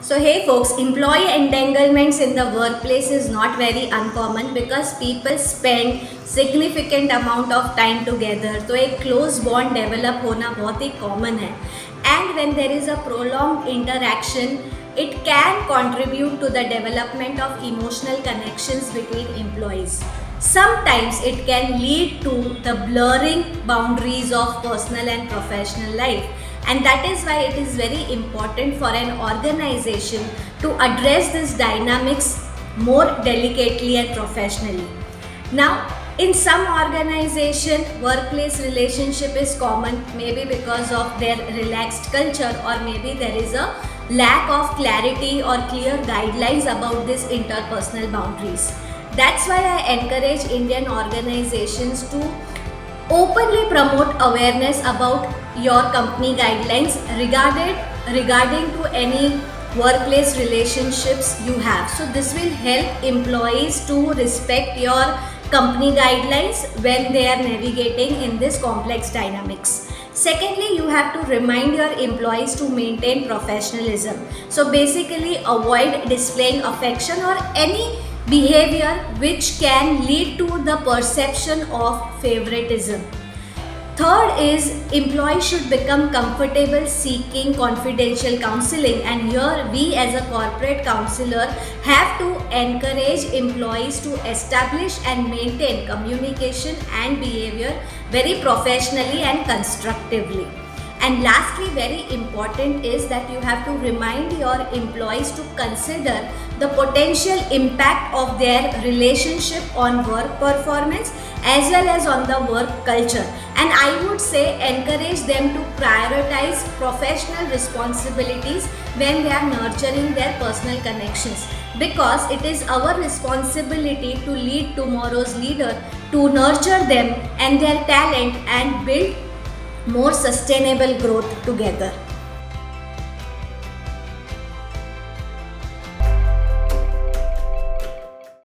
So hey folks, employee entanglements in the workplace is not very uncommon because people spend significant amount of time together. तो एक close bond develop होना बहुत ही common है. And when there is a prolonged interaction, it can contribute to the development of emotional connections between employees. Sometimes it can lead to the blurring boundaries of personal and professional life. And that is why it is very important for an organization to address these dynamics more delicately and professionally. Now, in some organization, workplace relationship is common, maybe because of their relaxed culture, or maybe there is a lack of clarity or clear guidelines about these interpersonal boundaries. That's why I encourage Indian organizations to openly promote awareness about your company guidelines regarding to any workplace relationships you have. So this will help employees to respect your company guidelines when they are navigating in this complex dynamics. Secondly, you have to remind your employees to maintain professionalism. So basically avoid displaying affection or any behavior which can lead to the perception of favoritism. Third is employees should become comfortable seeking confidential counseling, and here we as a corporate counselor have to encourage employees to establish and maintain communication and behavior very professionally and constructively. And lastly, very important is that you have to remind your employees to consider the potential impact of their relationship on work performance as well as on the work culture. And I would say encourage them to prioritize professional responsibilities when they are nurturing their personal connections, because it is our responsibility to lead tomorrow's leader, to nurture them and their talent and build more sustainable growth together.